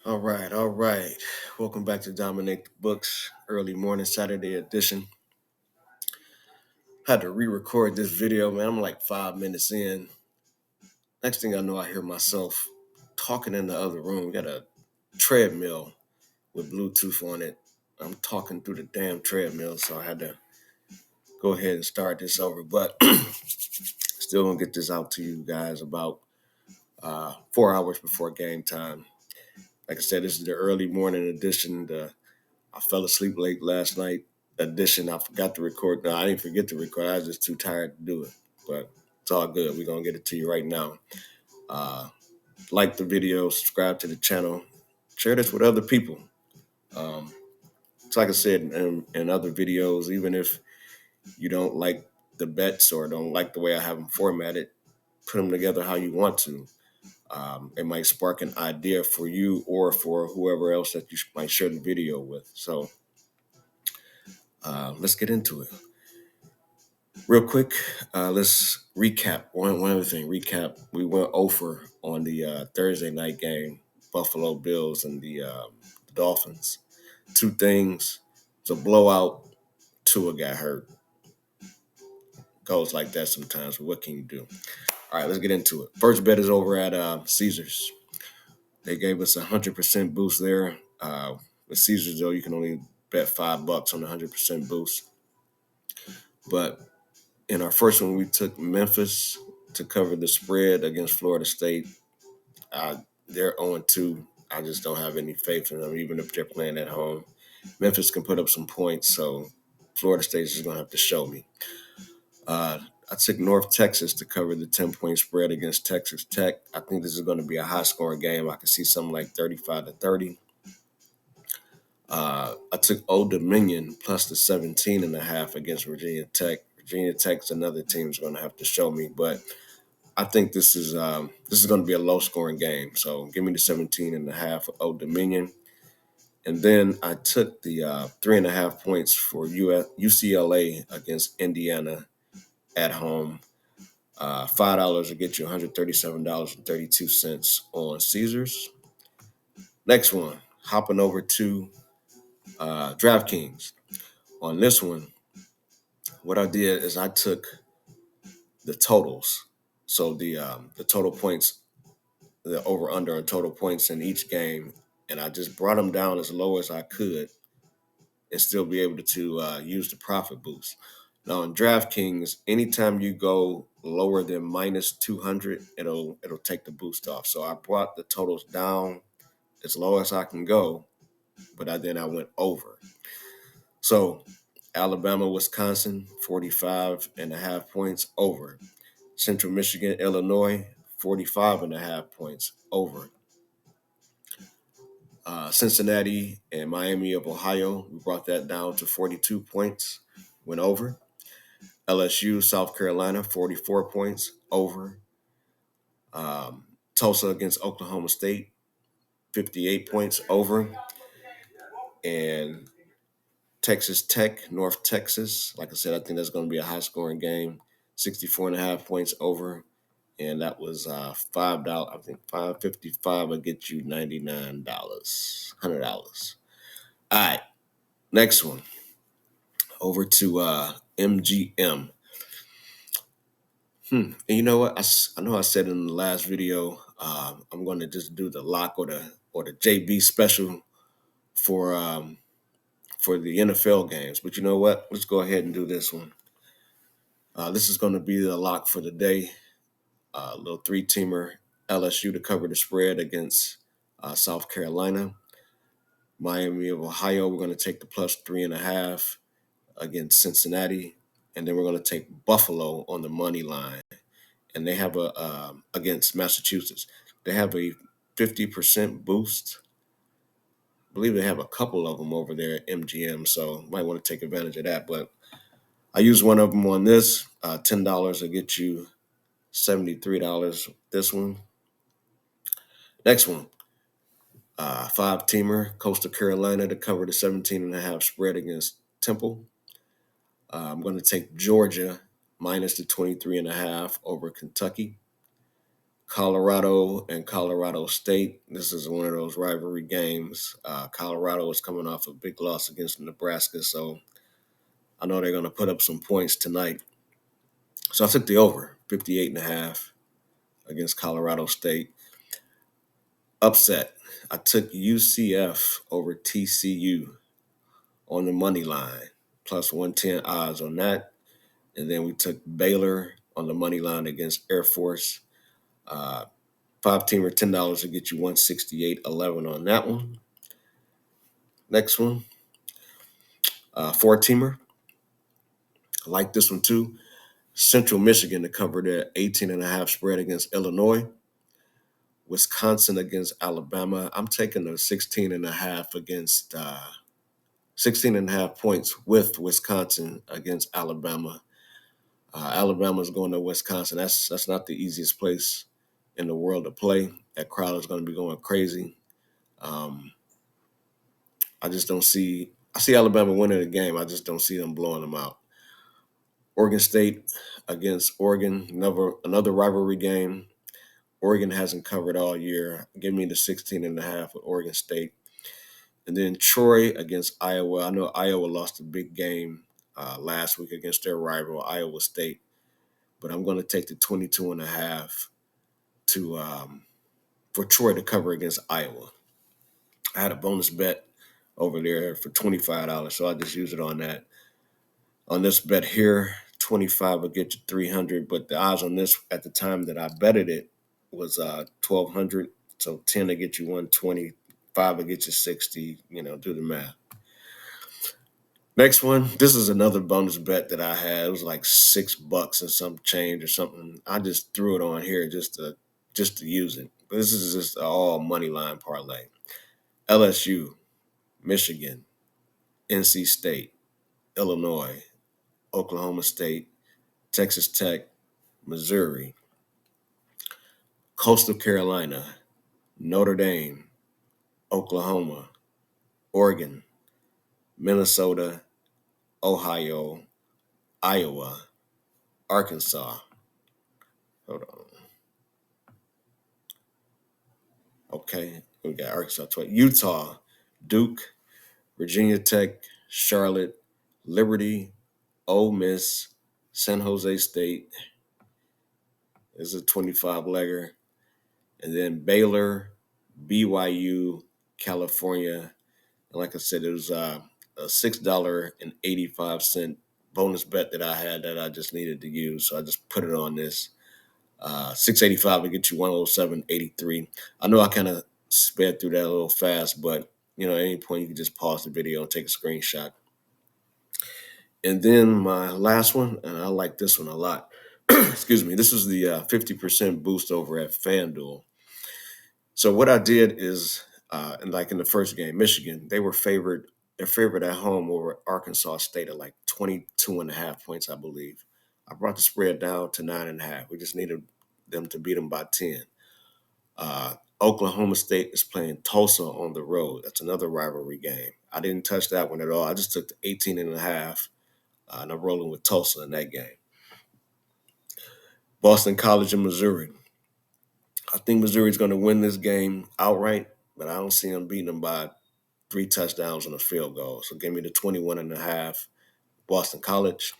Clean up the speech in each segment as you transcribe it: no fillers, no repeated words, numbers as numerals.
All right, all right. Welcome back to Dominate the Books, early morning Saturday edition. Had to re-record this video, man. I'm like 5 minutes in. Next thing I know, I hear myself talking in the other room. Got a treadmill with Bluetooth on it. I'm talking through the damn treadmill, so I had to go ahead and start this over. But still gonna get this out to you guys about 4 hours before game time. Like I said, this is the early morning edition. I fell asleep late last night. Edition, I forgot to record. No, I didn't forget to record. I was just too tired to do it. But it's all good. We're going to get it to you right now. Like the video, subscribe to the channel, share this with other people. It's like I said in other videos, even if you don't like the bets or don't like the way I have them formatted, put them together how you want to. It might spark an idea for you or for whoever else that you might share the video with. So let's get into it. Real quick, let's recap. One other thing, recap. We went over on the Thursday night game, Buffalo Bills and the Dolphins. Two things. It's a blowout. Tua got hurt. Goes like that sometimes, but what can you do? All right, let's get into it. First bet is over at Caesars. They gave us 100% boost there. With Caesars, though, you can only bet $5 on the 100% boost. But in our first one, we took Memphis to cover the spread against Florida State. They're 0-2. I just don't have any faith in them, even if they're playing at home. Memphis can put up some points, so Florida State is going to have to show me. I took North Texas to cover the 10-point spread against Texas Tech. I think this is going to be a high-scoring game. I can see something like 35-30. I took Old Dominion plus the 17.5 against Virginia Tech. Virginia Tech's another team is going to have to show me, but I think this is going to be a low-scoring game. So give me the 17.5 for Old Dominion. And then I took the 3.5 points for UCLA against Indiana at home. $5 will get you $137.32 on Caesars. Next one, hopping over to DraftKings. On this one, what I did is I took the totals. So the total points, the over under on total points in each game, and I just brought them down as low as I could and still be able to use the profit boost. Now in DraftKings, anytime you go lower than minus 200, it'll take the boost off. So I brought the totals down as low as I can go, but then I went over. So Alabama, Wisconsin, 45.5 points over. Central Michigan, Illinois, 45.5 points over. Cincinnati and Miami of Ohio, we brought that down to 42 points, went over. LSU, South Carolina, 44 points, over. Tulsa against Oklahoma State, 58 points, over. And Texas Tech, North Texas, like I said, I think that's going to be a high-scoring game, 64.5 points, over. And that was $5. I think $5.55 will get you $99, $100. All right, next one. Over to MGM. And you know what? I know I said in the last video, I'm going to just do the lock or the JB special for the NFL games. But you know what? Let's go ahead and do this one. This is going to be the lock for the day. Little three-teamer, LSU to cover the spread against South Carolina. Miami of Ohio, we're going to take the plus 3.5 against Cincinnati. And then we're going to take Buffalo on the money line. And they have against Massachusetts. They have a 50% boost. I believe they have a couple of them over there at MGM, so might want to take advantage of that. But I use one of them on this. $10 will get you $73. This one. Next one. Five-teamer, Coastal Carolina to cover the 17.5 spread against Temple. I'm going to take Georgia minus the 23.5 over Kentucky. Colorado and Colorado State. This is one of those rivalry games. Colorado is coming off a big loss against Nebraska, so I know they're going to put up some points tonight. So I took the over, 58.5 against Colorado State. Upset. I took UCF over TCU on the money line, plus 110 odds on that. And then we took Baylor on the money line against Air Force. Uh, 5-teamer, $10 to get you 168.11 on that one. Next one, 4-teamer. I like this one too. Central Michigan to cover their 18.5 spread against Illinois. Wisconsin against Alabama. I'm taking the 16.5 against 16.5 points with Wisconsin against Alabama. Alabama's going to Wisconsin. That's not the easiest place in the world to play. That crowd is going to be going crazy. I just don't see. I see Alabama winning the game. I just don't see them blowing them out. Oregon State against Oregon, another rivalry game. Oregon hasn't covered all year. Give me the 16.5 with Oregon State. And then Troy against Iowa. I know Iowa lost a big game last week against their rival, Iowa State. But I'm going to take the 22.5 to for Troy to cover against Iowa. I had a bonus bet over there for $25, so I just use it on that. On this bet here, 25 will get you 300, but the odds on this at the time that I betted it was 1,200. So 10 will get you 120, 5 will get you 60. Do the math. Next one, this is another bonus bet that I had. It was like $6 and some change or something. I just threw it on here just to use it. But this is just all money line parlay. LSU, Michigan, NC State, Illinois, Oklahoma State, Texas Tech, Missouri, Coastal Carolina, Notre Dame, Oklahoma, Oregon, Minnesota, Ohio, Iowa, Arkansas. Hold on. Okay, we got Arkansas, Utah, Duke, Virginia Tech, Charlotte, Liberty, Ole Miss, San Jose State. This is a 25-legger. And then Baylor, BYU, California. And like I said, it was a $6.85 bonus bet that I had that I just needed to use. So I just put it on this. 685 to get you 107.83. I know I kind of sped through that a little fast, but at any point you can just pause the video and take a screenshot. And then my last one, and I like this one a lot. Excuse me. This is the 50% boost over at FanDuel. So what I did is, like in the first game, Michigan, they're favored at home over Arkansas State at like 22.5 points, I believe. I brought the spread down to 9.5. We just needed them to beat them by 10. Oklahoma State is playing Tulsa on the road. That's another rivalry game. I didn't touch that one at all. I just took the 18.5, and I'm rolling with Tulsa in that game. Boston College and Missouri. I think Missouri's going to win this game outright, but I don't see them beating them by 3 touchdowns and a field goal. So give me the 21.5, Boston College.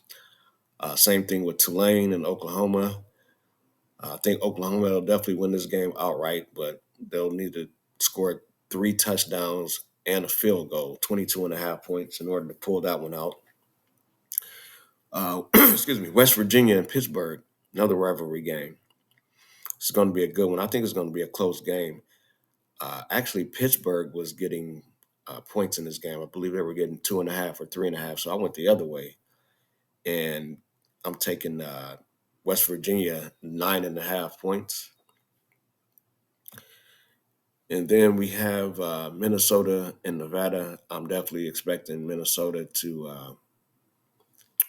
Same thing with Tulane and Oklahoma. I think Oklahoma will definitely win this game outright, but they'll need to score 3 touchdowns and a field goal, 22.5 points in order to pull that one out. Excuse me, West Virginia and Pittsburgh, another rivalry game. It's going to be a good one. I think it's going to be a close game. Actually, Pittsburgh was getting points in this game. I believe they were getting 2.5 or 3.5. So I went the other way, and I'm taking West Virginia 9.5 points. And then we have Minnesota and Nevada. I'm definitely expecting Minnesota to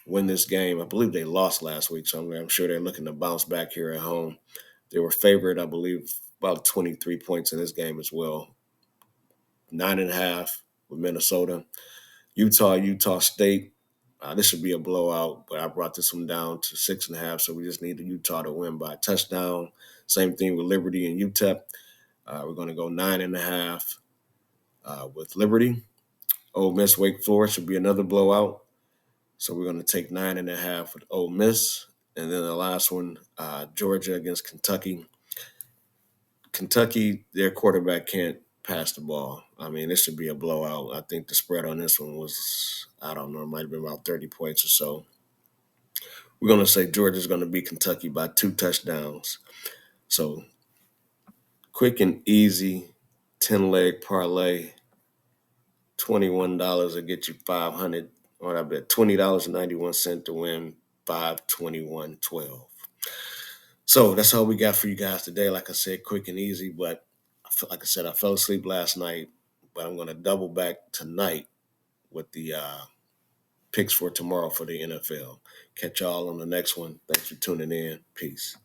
win this game. I believe they lost last week, so I'm sure they're looking to bounce back here at home. They were favored, I believe, about 23 points in this game as well. 9.5 with Minnesota. Utah State. This should be a blowout, but I brought this one down to 6.5, so we just need the Utah to win by a touchdown. Same thing with Liberty and UTEP. We're going to go 9.5 with Liberty. Ole Miss Wake Forest should be another blowout. So we're going to take 9.5 with Ole Miss. And then the last one, Georgia against Kentucky. Kentucky, their quarterback can't pass the ball. I mean, this should be a blowout. I think the spread on this one was, I don't know, it might have been about 30 points or so. We're going to say Georgia's going to beat Kentucky by 2 touchdowns. So quick and easy 10-leg parlay, $21 will get you 500, or I bet $20.91 to win 521.12. So that's all we got for you guys today. Like I said, quick and easy, but like I said, I fell asleep last night, but I'm going to double back tonight with the picks for tomorrow for the NFL. Catch y'all on the next one. Thanks for tuning in. Peace.